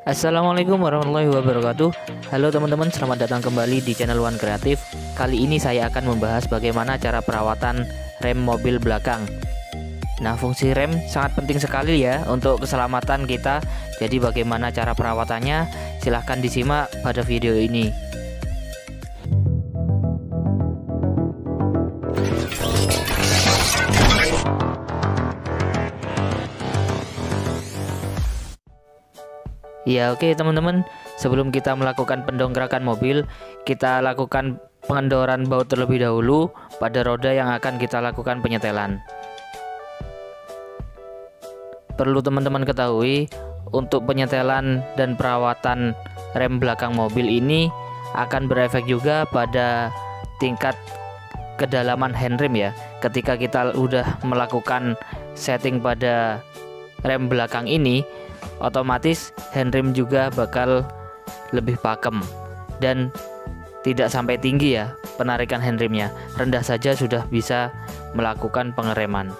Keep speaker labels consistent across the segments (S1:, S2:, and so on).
S1: Assalamualaikum warahmatullahi wabarakatuh. Halo teman-teman, selamat datang kembali di channel One Kreatif. Kali ini saya akan membahas bagaimana cara perawatan rem mobil belakang. Nah, fungsi rem sangat penting sekali ya untuk keselamatan kita. Jadi bagaimana cara perawatannya? Silahkan disimak pada video ini. Ya oke teman-teman, sebelum kita melakukan pendongkrakan mobil, kita lakukan pengendoran baut terlebih dahulu pada roda yang akan kita lakukan penyetelan. Perlu teman-teman ketahui, untuk penyetelan dan perawatan rem belakang mobil ini akan berefek juga pada tingkat kedalaman handrem ya. Ketika kita udah melakukan setting pada rem belakang ini, otomatis handrem juga bakal lebih pakem dan tidak sampai tinggi ya penarikan handremnya, rendah saja sudah bisa melakukan pengereman.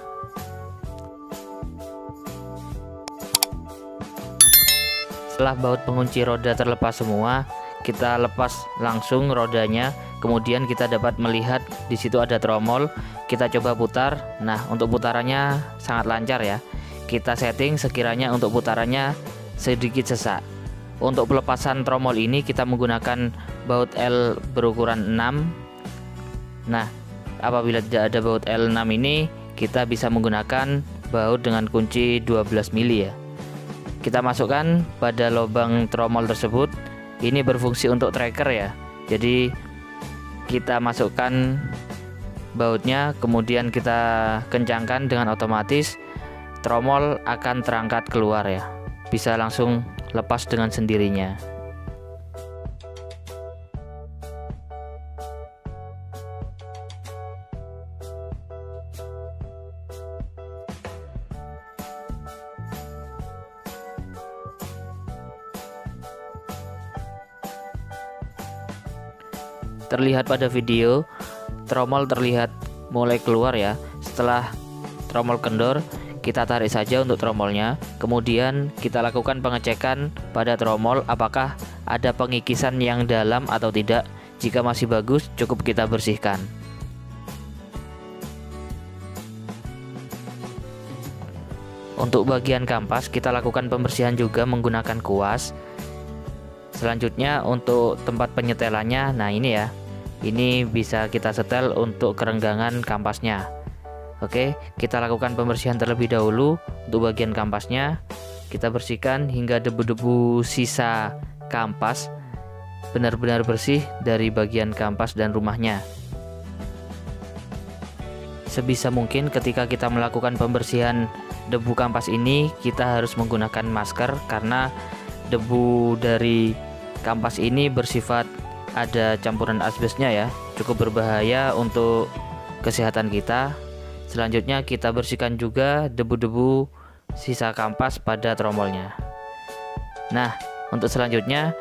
S1: Setelah baut pengunci roda terlepas semua, kita lepas langsung rodanya, kemudian kita dapat melihat di situ ada tromol. Kita coba putar. Nah, untuk putarannya sangat lancar ya. Kita setting sekiranya untuk putarannya sedikit sesak. Untuk pelepasan tromol ini kita menggunakan baut L berukuran 6. Nah, apabila tidak ada baut L6 ini, kita bisa menggunakan baut dengan kunci 12 mili ya. Kita masukkan pada lubang tromol tersebut. Ini berfungsi untuk tracker ya. Jadi kita masukkan bautnya, kemudian kita kencangkan dengan otomatis tromol akan terangkat keluar ya, bisa langsung lepas dengan sendirinya. Terlihat pada video, tromol terlihat mulai keluar ya. Setelah tromol kendor, kita tarik saja untuk tromolnya, kemudian kita lakukan pengecekan pada tromol apakah ada pengikisan yang dalam atau tidak. Jika masih bagus, cukup kita bersihkan. Untuk bagian kampas, kita lakukan pembersihan juga menggunakan kuas. Selanjutnya untuk tempat penyetelannya, nah ini ya, ini bisa kita setel untuk kerenggangan kampasnya. Oke, kita lakukan pembersihan terlebih dahulu. Untuk bagian kampasnya kita bersihkan hingga debu-debu sisa kampas benar-benar bersih dari bagian kampas dan rumahnya. Sebisa mungkin ketika kita melakukan pembersihan debu kampas ini, kita harus menggunakan masker karena debu dari kampas ini bersifat ada campuran asbesnya ya, cukup berbahaya untuk kesehatan kita. Selanjutnya kita bersihkan juga debu-debu sisa kampas pada tromolnya. Nah, untuk selanjutnya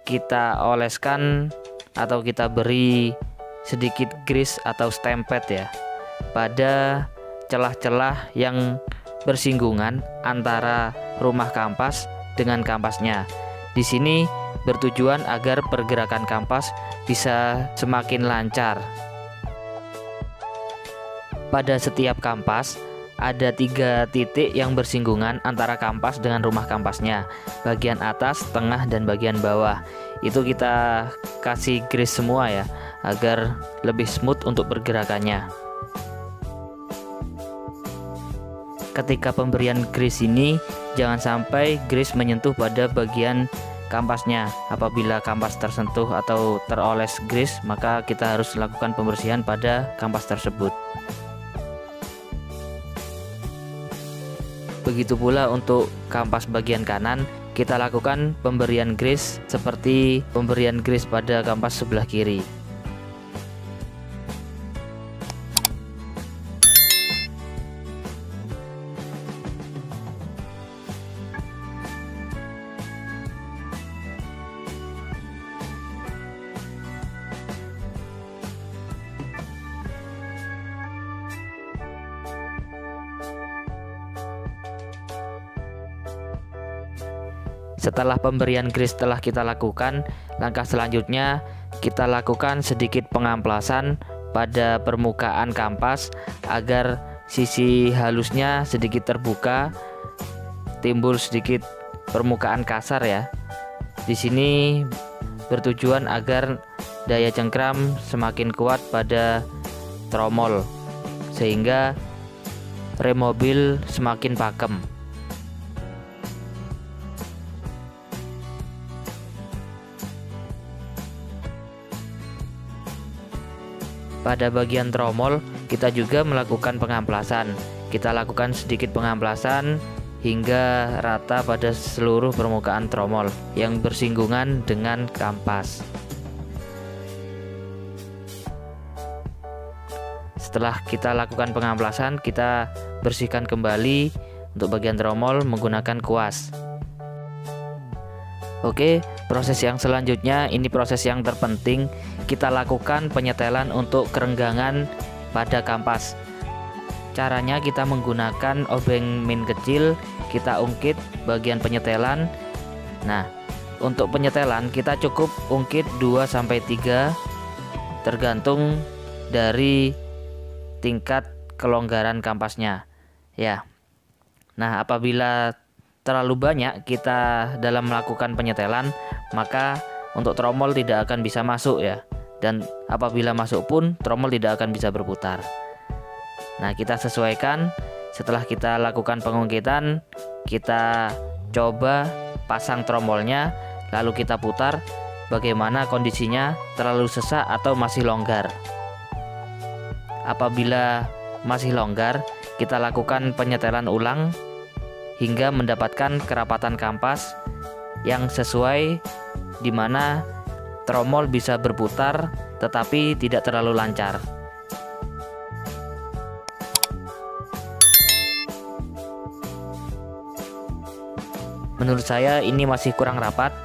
S1: kita oleskan atau kita beri sedikit grease atau stempet ya pada celah-celah yang bersinggungan antara rumah kampas dengan kampasnya. Di sini bertujuan agar pergerakan kampas bisa semakin lancar. Pada setiap kampas ada 3 titik yang bersinggungan antara kampas dengan rumah kampasnya. Bagian atas, tengah, dan bagian bawah. Itu kita kasih grease semua ya, agar lebih smooth untuk pergerakannya. Ketika pemberian grease ini, jangan sampai grease menyentuh pada bagian kampasnya. Apabila kampas tersentuh atau teroles grease, maka kita harus lakukan pembersihan pada kampas tersebut. Begitu pula untuk kampas bagian kanan, kita lakukan pemberian grease seperti pemberian grease pada kampas sebelah kiri. Setelah pemberian grease telah kita lakukan, langkah selanjutnya kita lakukan sedikit pengamplasan pada permukaan kampas agar sisi halusnya sedikit terbuka, timbul sedikit permukaan kasar ya. Di sini bertujuan agar daya cengkram semakin kuat pada tromol sehingga rem mobil semakin pakem. Pada bagian tromol kita juga melakukan pengamplasan. Kita lakukan sedikit pengamplasan hingga rata pada seluruh permukaan tromol yang bersinggungan dengan kampas. Setelah kita lakukan pengamplasan, kita bersihkan kembali untuk bagian tromol menggunakan kuas. Oke, proses yang selanjutnya ini proses yang terpenting. Kita lakukan penyetelan untuk kerenggangan pada kampas. Caranya kita menggunakan obeng min kecil, kita ungkit bagian penyetelan. Nah, untuk penyetelan kita cukup ungkit 2-3 tergantung dari tingkat kelonggaran kampasnya ya. Nah, apabila terlalu banyak kita dalam melakukan penyetelan, maka untuk tromol tidak akan bisa masuk ya, dan apabila masuk pun tromol tidak akan bisa berputar. Nah, kita sesuaikan. Setelah kita lakukan pengungkitan, kita coba pasang tromolnya, lalu kita putar bagaimana kondisinya, terlalu sesak atau masih longgar. Apabila masih longgar, kita lakukan penyetelan ulang hingga mendapatkan kerapatan kampas yang sesuai, di mana tromol bisa berputar tetapi tidak terlalu lancar. Menurut saya ini masih kurang rapat,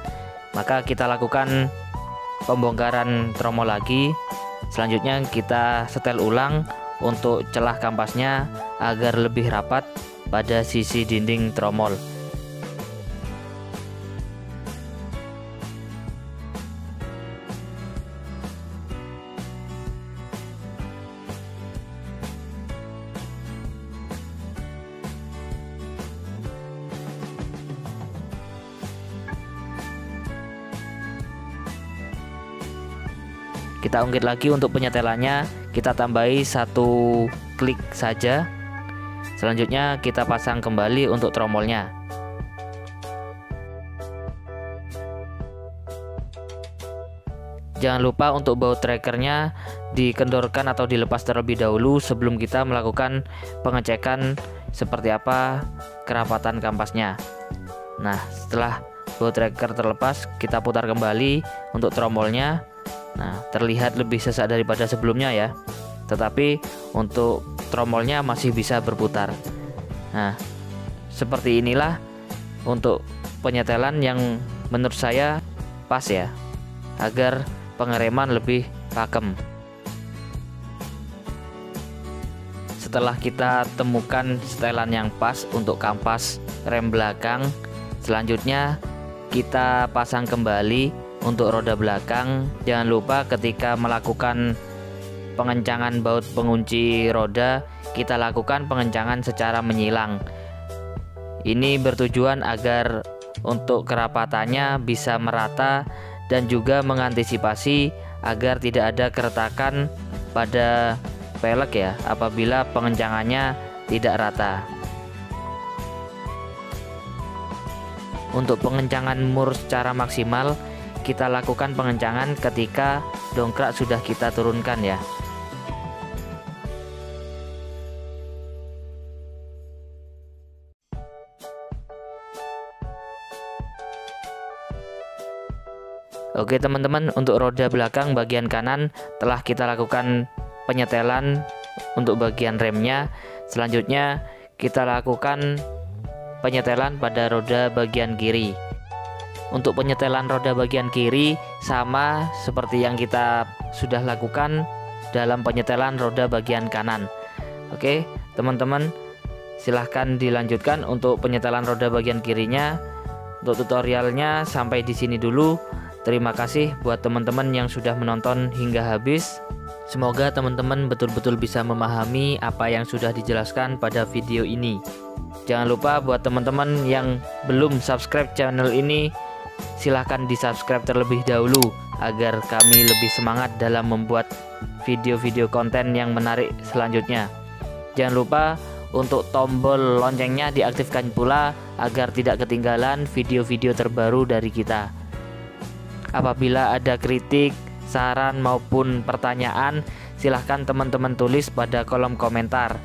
S1: maka kita lakukan pembongkaran tromol lagi. Selanjutnya kita setel ulang untuk celah kampasnya agar lebih rapat pada sisi dinding tromol. Kita ungkit lagi untuk penyetelannya, kita tambahi 1 klik saja. Selanjutnya kita pasang kembali untuk tromolnya. Jangan lupa untuk baut trackernya dikendorkan atau dilepas terlebih dahulu sebelum kita melakukan pengecekan seperti apa kerapatan kampasnya. Nah, setelah baut tracker terlepas, kita putar kembali untuk tromolnya. Nah, terlihat lebih sesak daripada sebelumnya ya, tetapi untuk tromolnya masih bisa berputar. Nah, seperti inilah untuk penyetelan yang menurut saya pas ya, agar pengereman lebih pakem. Setelah kita temukan setelan yang pas untuk kampas rem belakang, selanjutnya kita pasang kembali untuk roda belakang. Jangan lupa ketika melakukan pengencangan baut pengunci roda, kita lakukan pengencangan secara menyilang. Ini bertujuan agar untuk kerapatannya bisa merata dan juga mengantisipasi agar tidak ada keretakan pada pelek ya apabila pengencangannya tidak rata. Untuk pengencangan mur secara maksimal, kita lakukan pengencangan ketika dongkrak sudah kita turunkan ya. Oke teman-teman, untuk roda belakang bagian kanan telah kita lakukan penyetelan untuk bagian remnya. Selanjutnya kita lakukan penyetelan pada roda bagian kiri. Untuk penyetelan roda bagian kiri sama seperti yang kita sudah lakukan dalam penyetelan roda bagian kanan. Oke teman-teman, silahkan dilanjutkan untuk penyetelan roda bagian kirinya. Untuk tutorialnya sampai di sini dulu. Terima kasih buat teman-teman yang sudah menonton hingga habis. Semoga teman-teman betul-betul bisa memahami apa yang sudah dijelaskan pada video ini. Jangan lupa buat teman-teman yang belum subscribe channel ini, silahkan di subscribe terlebih dahulu agar kami lebih semangat dalam membuat video-video konten yang menarik selanjutnya. Jangan lupa untuk tombol loncengnya diaktifkan pula agar tidak ketinggalan video-video terbaru dari kita. Apabila ada kritik, saran maupun pertanyaan, silahkan teman-teman tulis pada kolom komentar.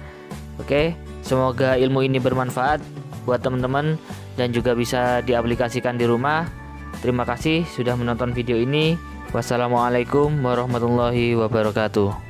S1: Oke, semoga ilmu ini bermanfaat buat teman-teman dan juga bisa diaplikasikan di rumah. Terima kasih sudah menonton video ini. Wassalamualaikum warahmatullahi wabarakatuh.